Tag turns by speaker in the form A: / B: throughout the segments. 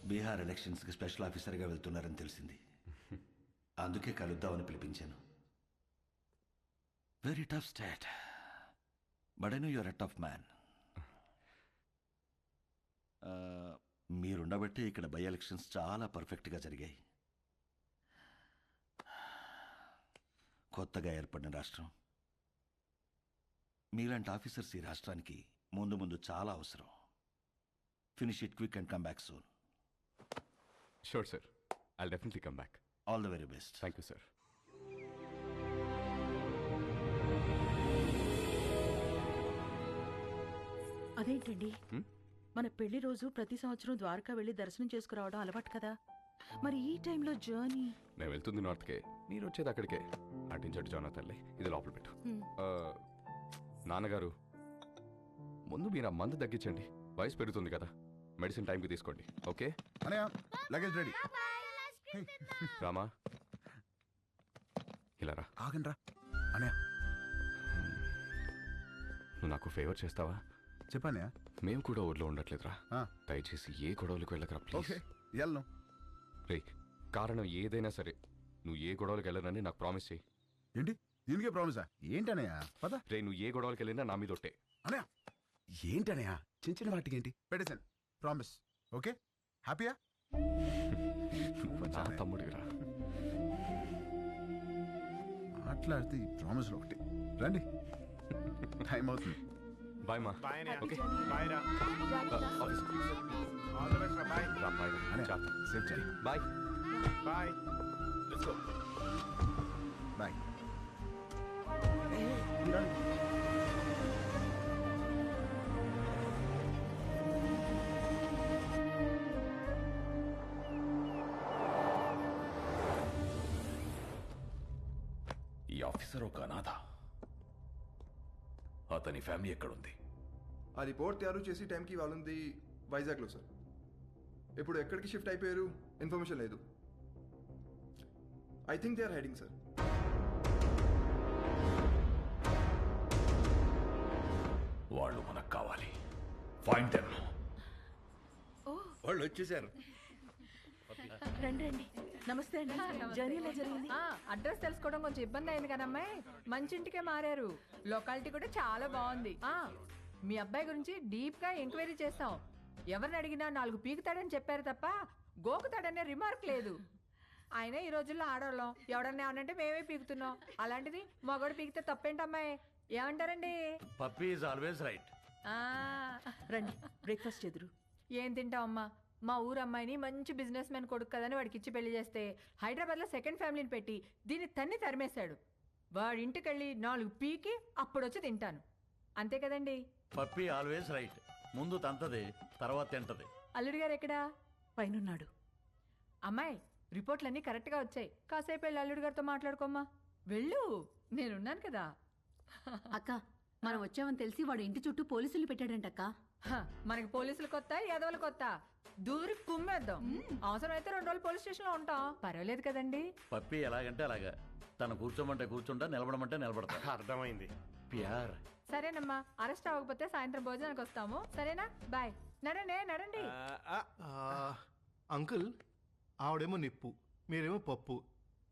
A: బీహార్ ఎలక్షన్స్కి స్పెషల్ ఆఫీసర్గా వెళ్తున్నారని తెలిసింది. అందుకే కలుద్దామని పిలిపించాను. Very tough state, but I know you are a tough man. మీరుండబట్టి ఇక్కడ బై ఎలక్షన్స్ చాలా పర్ఫెక్ట్గా జరిగాయి. కొత్తగా ఏర్పడిన రాష్ట్రం, మీలాంటి ఆఫీసర్స్ ఈ రాష్ట్రానికి ముందు ముందు చాలా అవసరం. Finish it quick and come back soon.
B: Sure sir, I'll definitely come back.
A: All the very best.
B: Thank you sir.
C: అదేంటండి, మన పెళ్లి రోజు ప్రతి సంవత్సరం ద్వారకా వెళ్ళి దర్శనం చేసుకురావడం అలవాటు కదా, మరి ఈ టైంలో జర్నీ?
B: నేను వెళ్తుంది నార్త్కే, మీరు వచ్చేది అక్కడికే. అటించడు జానా తల్లి, ఇది లోపల పెట్టు. నాన్నగారు, ముందు మీరు ఆ మందు తగ్గించండి, వయసు పెరుగుతుంది కదా. మెడిసిన్ టైంకి తీసుకోండి, ఓకే?
D: Luggage ready.
B: రామా, ఇలా రా.
D: ఆగండి రా అనయా.
B: నువ్వు నాకు ఫేవర్ చేస్తావా?
D: చెప్పానయా.
B: మేము కూడా ఊర్లో ఉండట్లేదురా, దయచేసి ఏ గొడవలకు వెళ్ళకరా ప్లీజ్.
D: వెళ్ళను
B: రే, కారణం ఏదైనా సరే నువ్వు ఏ గొడవలకు వెళ్ళనని నాకు ప్రామిస్ చేయి.
D: ఏంటి దీనికే ప్రామిసా? ఏంటనయా పద.
B: రే, నువ్వు ఏ గొడవలకు వెళ్ళినా నా మీద ఒట్టే.
D: అనయా ఏంటనయా, చిన్న చిన్న వాటికి ఏంటి? పెట్టేశాను, ప్రామిస్. ఓకే, హ్యాపీయా?
B: నా తమ్ముడిరా.
D: మాట్లాడితే ఈ ప్రామిస్లో ఒకటి. రండి, టైం అవుతుంది.
B: బాయ్ మా. ఓకే బాయ్ రా. ఆఫీస్
E: ఆల్ ది బెస్ట్ రా. బాయ్
B: రా. బాయ్
D: అనే
B: రా.
D: సేఫ్ చేయి.
B: Bye
E: bye.
B: Let's go.
D: Bye.
F: ఈ ఆఫీసర్ ఒక అనాథ. అతని ఫ్యామిలీ ఎక్కడుంది?
G: ఆ రిపోర్ట్ తయారు చేసి టైంకి వాళ్ళుంది వైజాగ్లో సార్. ఇప్పుడు ఎక్కడికి షిఫ్ట్ అయిపోయారు ఇన్ఫర్మేషన్ లేదు. I think they are hiding sir.
F: వాళ్ళు మనకు కావాలి. Find them.
A: వాళ్ళు వచ్చేసారు.
C: రండి రండి. నమస్తే అండి. జర్నీ ఎలా జరిగింది?
H: అడ్రస్ తెలుసుకోవడం కొంచెం ఇబ్బంది అయింది కదా అమ్మాయి. మంచి ఇంటికే మారారు. లొకాలిటీ కూడా చాలా బాగుంది. మీ అబ్బాయి గురించి డీప్ గా ఎంక్వైరీ చేస్తాం. ఎవరిని అడిగినా 4 పీకుతాడని చెప్పారు తప్ప గోకుతాడనే రిమార్క్ లేదు. ఆయన ఈ రోజుల్లో ఆడవాళ్ళం, ఎవడన్నా ఏమనంటే మేమే పీకుతున్నాం. అలాంటిది మగోడు పీకితే తప్పేంటమ్మాయి? ఏమంటారండి?
F: Puppy is always right.
C: రండి, బ్రేక్ఫాస్ట్ ఎదురు.
H: ఏం తింటావమ్మా? మా ఊరు అమ్మాయిని మంచి బిజినెస్ మ్యాన్ కొడుకు కదని వాడికి ఇచ్చి పెళ్లి చేస్తే హైదరాబాద్లో సెకండ్ ఫ్యామిలీని పెట్టి దీన్ని తన్ని తరిమేశాడు. వాడి ఇంటికి వెళ్ళి 4 పీకి అప్పుడొచ్చి తింటాను. అంతే కదండి?
F: Puppy always right. ముందు తంతది, తర్వాత తింటది.
H: అల్లుడి గారు ఎక్కడా?
C: పైనున్నాడు.
H: అమ్మాయి, రిపోర్ట్లన్నీ కరెక్ట్గా వచ్చాయి. కాసేపు వెళ్ళి అల్లుడి గారితో మాట్లాడుకోమ్మా. వెళ్ళు, నేనున్నాను కదా.
I: అక్క, మనం వచ్చామని తెలిసి వాడు ఇంటి చుట్టూ పోలీసులు పెట్టాడంటక్క.
H: మనకి పోలీసులు కొత్త, యాదవులు కొత్త. దూరి కుమ్మేద్దాం. అవసరమైతే 2 రోజులు పోలీస్ స్టేషన్ లో ఉంటాం. పర్వాలేదు కదండి?
F: పప్పీ ఎలాగంటే అలాగా. తను కూర్చోమంటే కూర్చుంటా, నిలబడమంటే నిలబడతా.
E: అర్థమైంది.
F: ప్యార్.
H: సరేనమ్మా, అరెస్ట్ అవ్వకపోతే సాయంత్రం భోజనానికి వస్తాము. సరేనా? బాయ్. నడండి నడండి.
E: అంకుల్, ఆవిడేమో నిప్పు, మీరేమో పప్పు.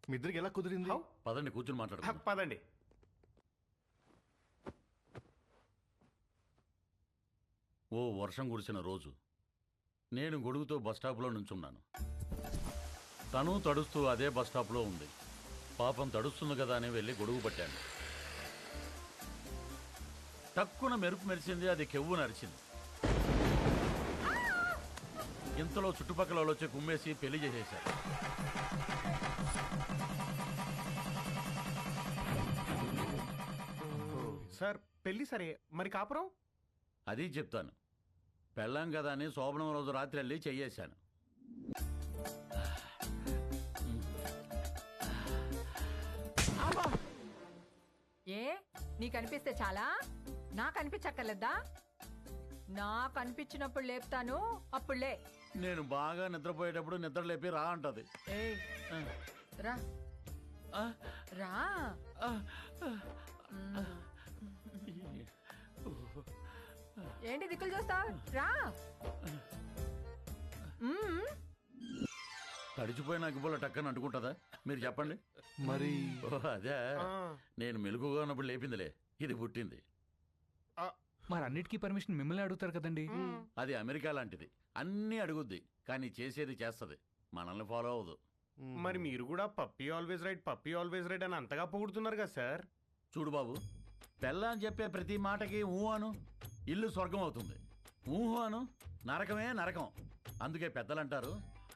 E: మీ ఇద్దరికి ఎలా కుదిరింది?
F: పదండి, కూర్చుని మాట్లాడుకుందాం.
E: పదండి.
F: ఓ వర్షం కురిసిన రోజు నేను గొడుగుతో బస్టాప్లో నుంచున్నాను. తను తడుస్తూ అదే బస్టాప్లో ఉంది. పాపం తడుస్తుంది కదా అని వెళ్ళి గొడుగు పట్టాను. టక్కున మెరుపు మెరిసింది, అది కెవ్వు నరిచింది. ఇంతలో చుట్టుపక్కల వాళ్ళు వచ్చి కుమ్మేసి పెళ్లి చేసేశారు.
E: సార్ పెళ్లి సరే, మరి కాపురం?
F: అది చెప్తాను. పెళ్ళాం కదా అని శోభనం రోజు రాత్రి వెళ్ళి చెయ్యేశాను.
H: ఏ నీకు అనిపిస్తే చాలా? నాకు అనిపించక్కర్లేదా? నాకు అనిపించినప్పుడు లేపుతాను, అప్పుడులే.
F: నేను బాగా నిద్రపోయేటప్పుడు నిద్ర లేపి రా అంటది.
H: రా రా. ఏంటి దిక్కులు చూస్తా? రా.
F: తడిచిపోయిన అగ్గిపుల్ల టక్కని అంటుకుంటుందా మీరు చెప్పండి.
E: మరి
F: ఓ అదే, నేను మెలుగుగా ఉన్నప్పుడు లేపిందిలే, ఇది పుట్టింది.
J: మరి అన్నిటికీ పర్మిషన్ మిమ్మల్ని అడుగుతారు కదండి.
F: అది అమెరికా లాంటిది, అన్నీ అడుగుద్ది కానీ చేసేది చేస్తుంది, మనల్ని ఫాలో అవ్వదు.
K: మరి మీరు కూడా పప్పీ ఆల్వేస్ రైట్ అని అంతగా పొగుడుతున్నారు కదా సార్.
F: చూడు బాబు, పెళ్ళాని చెప్పే ప్రతి మాటకి ఊహ అను, ఇల్లు స్వర్గం అవుతుంది. ఊహ అను, నరకమే నరకం. అందుకే పెద్దలంటారు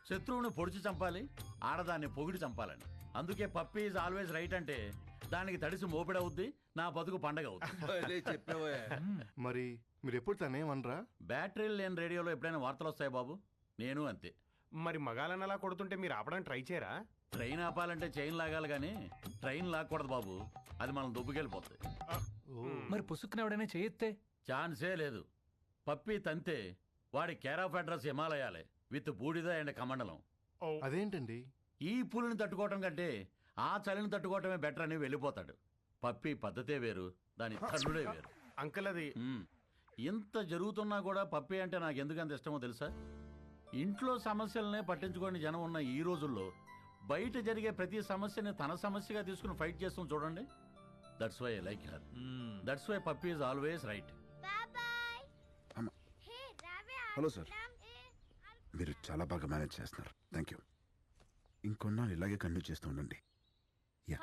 F: శత్రువుని పొడిచి చంపాలి, ఆడదాన్ని పొగిడి చంపాలని. అందుకే పప్పీ ఈజ్ ఆల్వేస్ రైట్ అంటే దానికి తడిసి మోపిడవుద్ది, నా బతుకు పండగ అవుతుంది.
E: మరి మీరు ఎప్పుడు తనేమనరా?
F: బ్యాటరీలు లేని రేడియోలో ఎప్పుడైనా వార్తలు వస్తాయి బాబు, నేను అంతే.
K: మరి మగాలని అలా కొడుతుంటే మీరు ఆపడానికి ట్రై చేయరా?
F: ట్రైన్ ఆపాలంటే చైన్ లాగాలి కానీ ట్రైన్ లాక్కూడదు బాబు, అది మనం దుబ్బుకెళ్ళిపోతుంది.
J: మరి పుసుక్కున ఎవడైనా చేయొత్తే?
F: ఛాన్సే లేదు. పప్పి తంతే వాడి కేర్ ఆఫ్ అడ్రస్ హిమాలయాలే, విత్ బూడిద అండ్ కమండలం.
E: అదేంటండి?
F: ఈ పులిని తట్టుకోవటం కంటే ఆ చలిని తట్టుకోవటమే బెటర్ అని వెళ్ళిపోతాడు. పప్పి పద్ధతే వేరు, దాని తల్లుడే వేరు.
K: అంకుల్ అది
F: ఇంత జరుగుతున్నా కూడా పప్పి అంటే నాకు ఎందుకంత ఇష్టమో తెలుసా? ఇంట్లో సమస్యలనే పట్టించుకోని జనం ఉన్న ఈ రోజుల్లో బయట జరిగే ప్రతి సమస్యని తన సమస్యగా తీసుకుని ఫైట్ చేస్తాం చూడండి. That's why I like her. That's why Pappi is always right.
D: Hello sir, మీరు చాలా బాగా మేనేజ్ చేస్తున్నారు. Thank you. ఇంకొన్నాళ్ళు ఇలాగే కంటిన్యూ చేస్తూ ఉండండి. యా,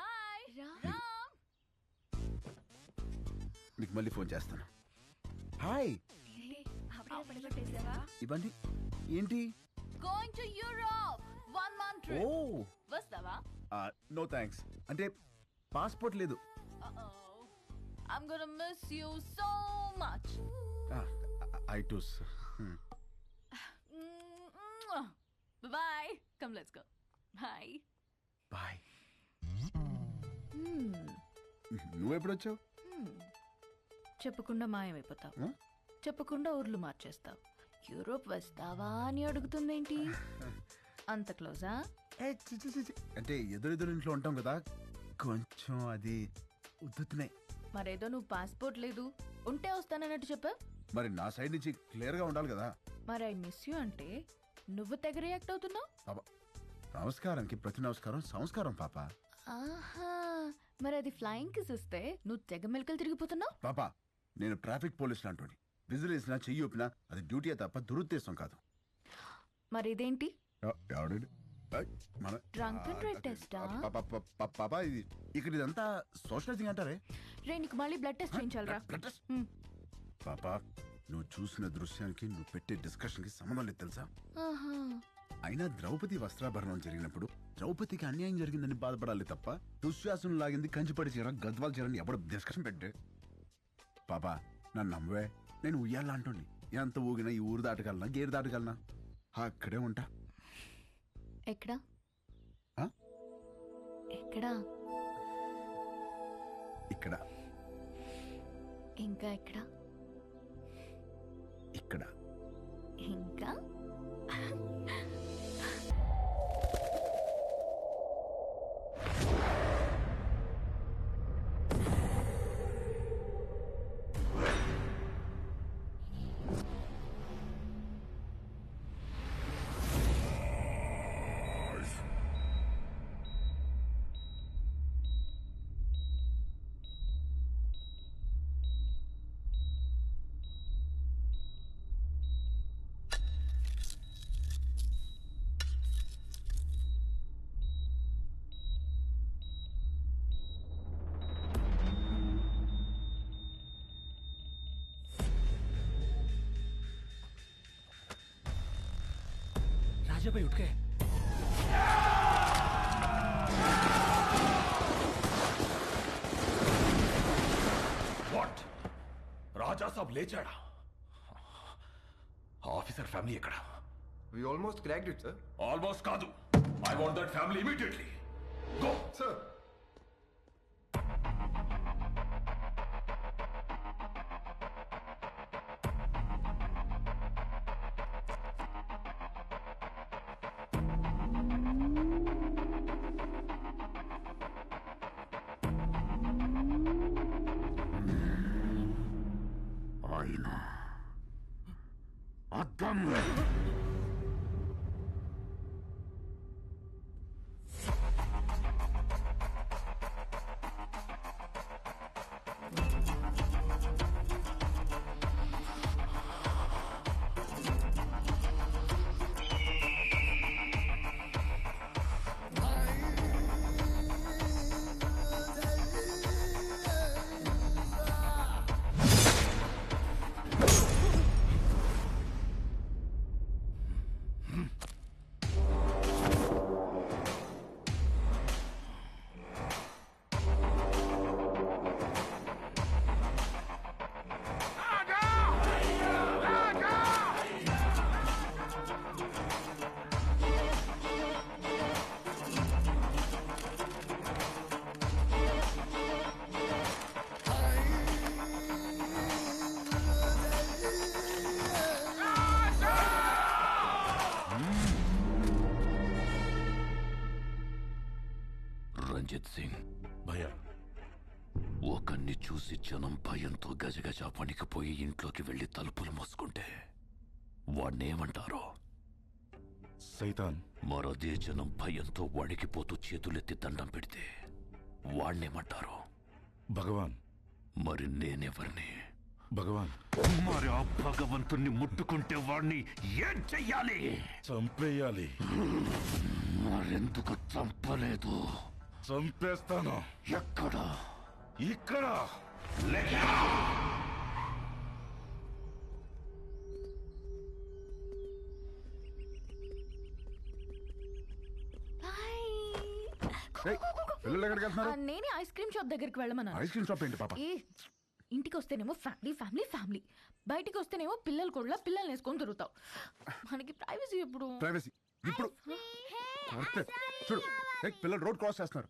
D: మీకు మళ్ళీ ఫోన్ చేస్తాను. హాయ్, ఇవ్వండి. ఏంటి?
I: Going to Europe 1 month trip.
D: ఓ
I: వస్తావా?
D: No thanks. అంటే పాస్పోర్ట్ లేదు.
I: I'm gonna miss you so much.
D: I too.
I: Bye. Come, let's go. Bye.
D: Bye. నువ్వెప్పుడు వచ్చావు?
H: చెప్పకుండా మాయమైపోతావు, చెప్పకుండా ఊర్లు మార్చేస్తావు. యూరోప్ వస్తావా అని అడుగుతుందేంటి? అంత క్లోజా?
D: అంటే ఎదురెదురు ఇంట్లో ఉంటాం కదా, కొంచెం అది ఉద్దుతున్నాయి.
H: మరేదో నువ్వు పాస్పోర్ట్ లేదు, ఉంటే వస్తానన్నట్టు చెప్పా.
D: మరి నా సైడ్ నుంచి క్లియర్గా ఉండాలి కదా.
H: మరి ఐ మిస్ యూ అంటే నువ్వు తెగ రియాక్ట్ అవుతున్నావు.
D: పాప, నమస్కారానికి ప్రతి నమస్కారం సంస్కారం పాప.
H: ఆహా, మరి అది ఫ్లయింగ్ కిస్ ఇస్తే నువ్వు తెగ మెలకలు తిరిగిపోతున్నావు.
D: పాప, నేను ట్రాఫిక్ పోలీస్ లాంటి విజిల్ వేసినా చెయ్యి ఊపినా అది డ్యూటీ తప్ప దురుద్దేశం కాదు.
H: మరి ఇదేంటి?
D: డ్రంక్ అండ్ డ్రైవ్ టెస్టా? పాప, ఇది ఇక్కడ ఇదంతా సోషలైజింగ్ అంటారే.
H: రే, నీకు మళ్ళీ బ్లడ్ టెస్ట్ చేయించాలరా?
D: పాప, నువ్వు చూసిన దృశ్యానికి నువ్వు పెట్టే డిస్కషన్ కి సంబంధం లేదు తెలుసా? అయినా ద్రౌపది వస్త్రాభరణం జరిగినప్పుడు ద్రౌపదికి అన్యాయం జరిగిందని బాధపడాలి తప్ప దుశ్శాసనం లాగింది కంచిపడి చీర గద్వాల చీరని ఎవడు డిస్కషన్ పెట్టే. పాపా, నన్ను నమ్మవే, నేను ఉయ్యాలా అంటుంది. ఎంత ఊగినా ఈ ఊరు దాటగలనా, గేరు దాటగలనా? అక్కడే ఉంటా.
H: ఎక్కడా? ఎక్కడా?
D: ఇక్కడ.
H: ఇంకా ఎక్కడా?
D: ఇక్కడ.
H: ఇంకా?
J: राजा भाई उठ गए।
B: వాట్? రాజా సాబ్ లేచాడా? ఆఫీసర్ ఫ్యామిలీ ఎక్కడ?
G: We almost cracked it, sir.
B: Almost కాదు. I want that family immediately. Go
G: Sir.
D: ఆయన అద్దం.
L: రంజిత్ సింగ్
A: భయ్యా
L: ఒకన్ని చూసి జనం భయంతో గజగజ వణికిపోయి ఇంట్లోకి వెళ్లి తలుపులు మూసుకుంటే వాణ్ణేమంటారో?
A: సైతాన్.
L: మరదే జనం భయంతో వణికిపోతూ చేతులెత్తి దండం పెడితే వాణ్ణేమంటారో?
A: భగవాన్.
L: మరి నేనెవరిని?
A: భగవాన్.
L: మరి ఆ భగవంతుణ్ణి ముట్టుకుంటే వాణ్ణి ఏం చెయ్యాలి?
A: చంపేయాలి.
L: మరెందుకు చంపలేదు?
A: చంపేస్తాను.
L: ఎక్కడ?
A: ఇక్కడ.
D: పిల్లలు ఎక్కడికి వెళ్తున్నారు?
M: నేనే ఐస్ క్రీమ్ షాప్ దగ్గరికి వెళ్ళమన్నా.
D: ఐస్ క్రీమ్ షాప్ ఏంటి పాప?
M: ఇంటికి వస్తేనేమో ఫ్యామిలీ ఫ్యామిలీ ఫ్యామిలీ, బయటికి వస్తేనేమో పిల్లలు కూడా పిల్లల్ని వేసుకొని తిరుగుతావు. మనకి ప్రైవసీ ఎప్పుడు?
D: ప్రైవసీ ఇప్పుడు చూడు. పిల్లలు రోడ్ క్రాస్ చేస్తున్నారు.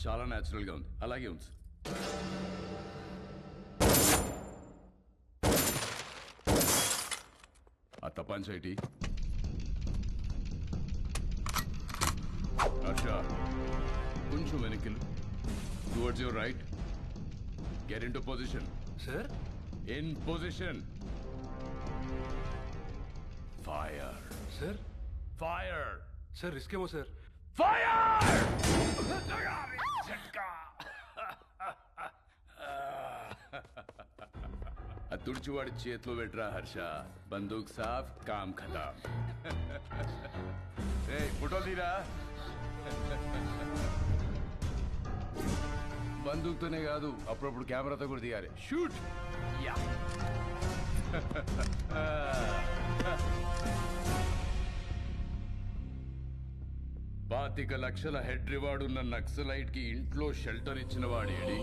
B: చాలా న్యాచురల్ గా ఉంది. అలాగే ఉంది. ఆ తపాంచేటి హర్ష, కొంచెం వెనక్కి towards your right. Get in to position.
J: Sir,
B: in position. Fire.
J: Sir,
B: fire.
J: Sir risk ఏమో సార్.
B: తుడిచివాడి చేతిలో పెట్టరా హర్ష. బందూక్ సాఫ్, కామ్ ఖతాం. ఫోటో తీరా. బందూక్తోనే కాదు, అప్పుడప్పుడు కెమెరాతో కూడా తీయాలి. షూట్. యా. 25 లక్షల హెడ్ రివార్డ్ ఉన్న నక్సలైట్ కి ఇంట్లో షెల్టర్ ఇచ్చిన వాడేడి?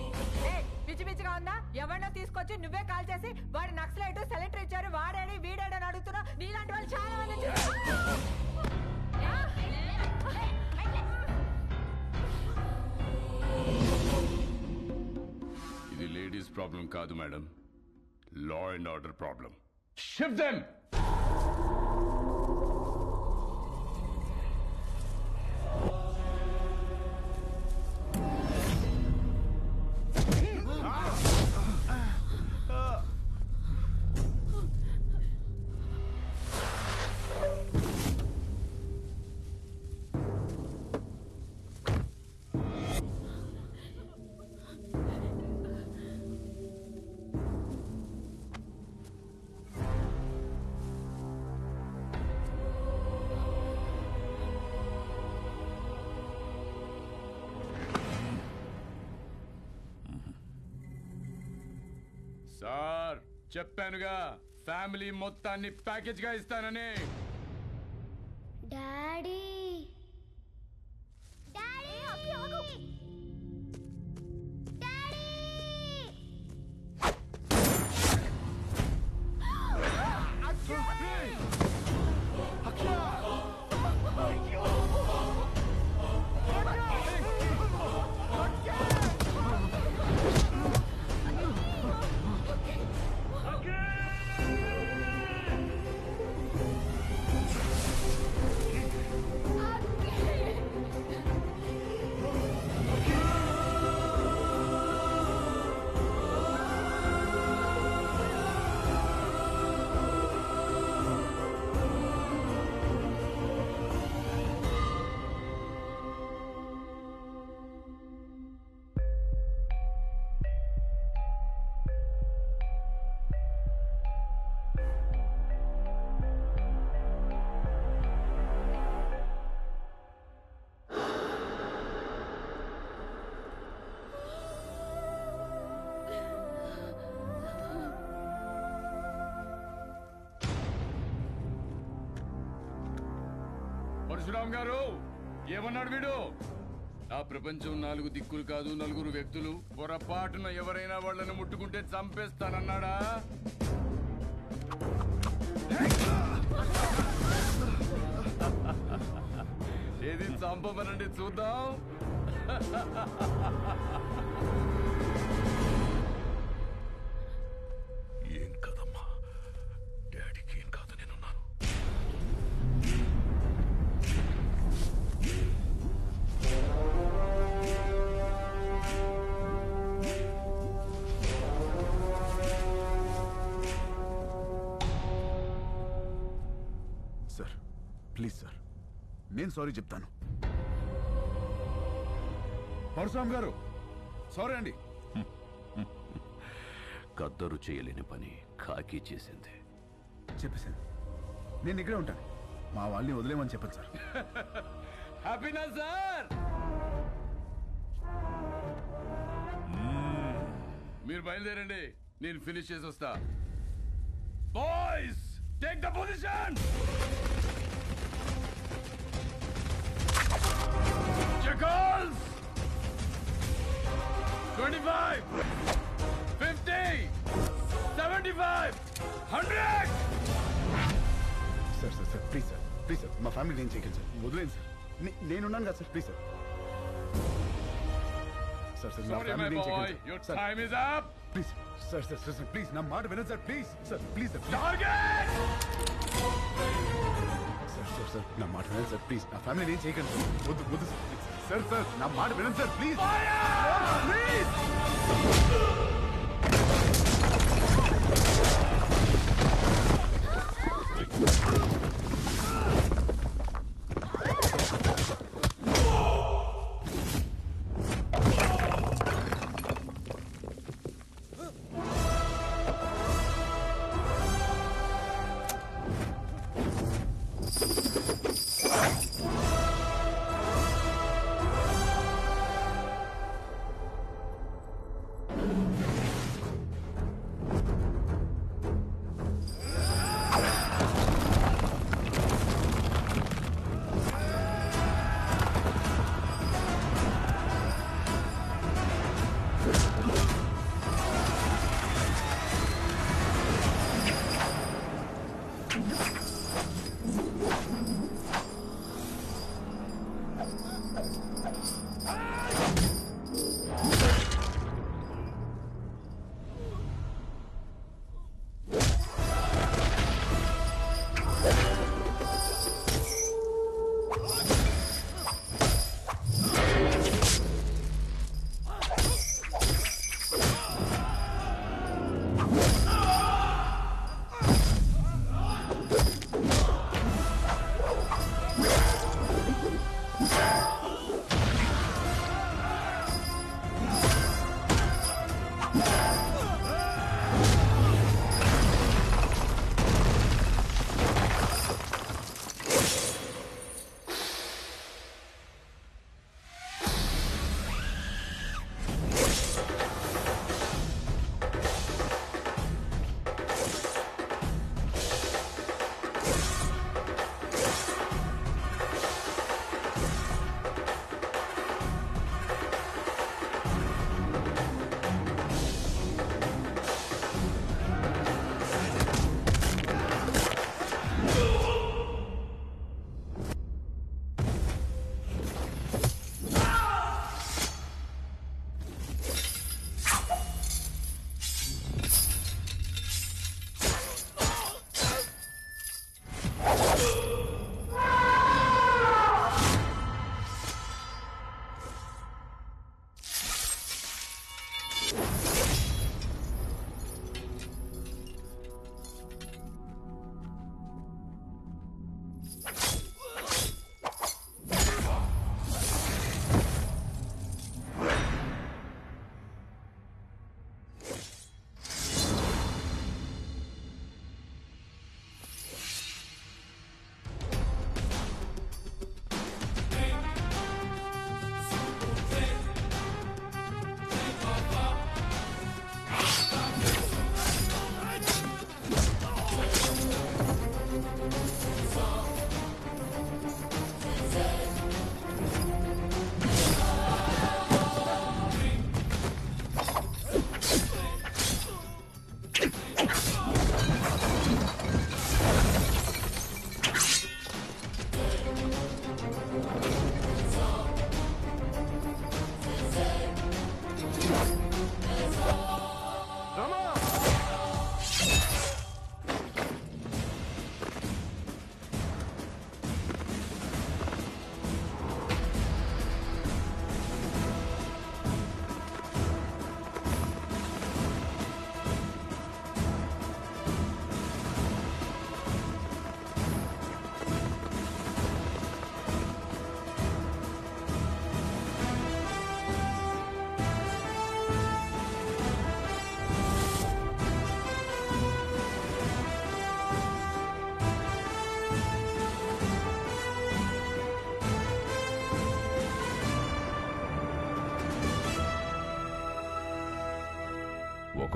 H: పిచ్చి పిచ్చిగా ఉందా? ఎవరినో తీసుకొచ్చి నువ్వే కాల్ చేసి వాడి నక్సలైట్ సెలెక్టర్ ఇచ్చారు వాడేడి వీడేడని అడుగుతున్నా. నీలాంటి వాళ్ళు చాలా మంది.
B: ఇది లేడీస్ ప్రాబ్లం కాదు madam, law and order problem. Shift them. Sir, చెప్పానుగా ఫ్యామిలీ మొత్తాన్ని ప్యాకేజ్ గా ఇస్తానని.
N: డాడీ
B: పరశురామ్ గారు ఏమన్నాడు వీడు? నా ప్రపంచం 4 దిక్కులు కాదు 4 వ్యక్తులు. పొరపాటున ఎవరైనా వాళ్ళని ముట్టుకుంటే చంపేస్తానన్నాడా? ఏది చంపమనండి చూద్దాం.
L: ఏం కదమ్మా, డాడీకి ఏం కాదు, నేనున్నాను.
D: సార్ ప్లీజ్ సార్, నేను సారీ చెప్తాను. పరశురామ్ గారు సారీ అండి.
L: కద్దరు చేయలేని పని కాకి చేసింది.
D: చెప్పేశాను, నేను ఇక్కడే ఉంటాను. మా వాళ్ళని వదిలేమని చెప్పండి సార్.
B: హ్యాపీనా సార్? మీరు బయలుదేరండి, నేను ఫినిష్ చేసి వస్తా. Boys take the position. Jackals! 25, 50, 75, 100!
D: Sir sir sir please sir, please sir, మా ఫ్యామిలీ నేను చేయగలను సార్, వదిలేండి సార్. నేనున్నాను కదా sir, please sir. Sir sir నా
B: Sorry, my
D: ఫ్యామిలీ నేను
B: boy,
D: చేయగలను
B: your
D: sir.
B: time is up.
D: Please sir sir sir sir please నా మాట వినండి sir, please sir, please sir.
B: Target!
D: Sir sir sir నా మాట వినండి సార్, ప్లీజ్. నా ఫ్యామిలీ నేను చేయగలను సార్. వద్దు వద్దు సార్, ప్లీజ్. సార్ సార్ నా మాట వినండి సార్, ప్లీజ్ ప్లీజ్.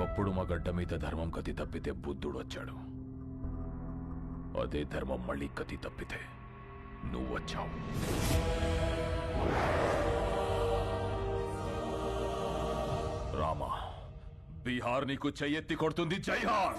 N: ఒకప్పుడు మా గడ్డ మీద ధర్మం కతి తప్పితే బుద్ధుడు వచ్చాడు. అదే ధర్మం మళ్ళీ కతి తప్పితే నువ్వు వచ్చావు. రామా, బీహార్ నీకు చెయ్యెత్తి కొడుతుంది. జైహార్.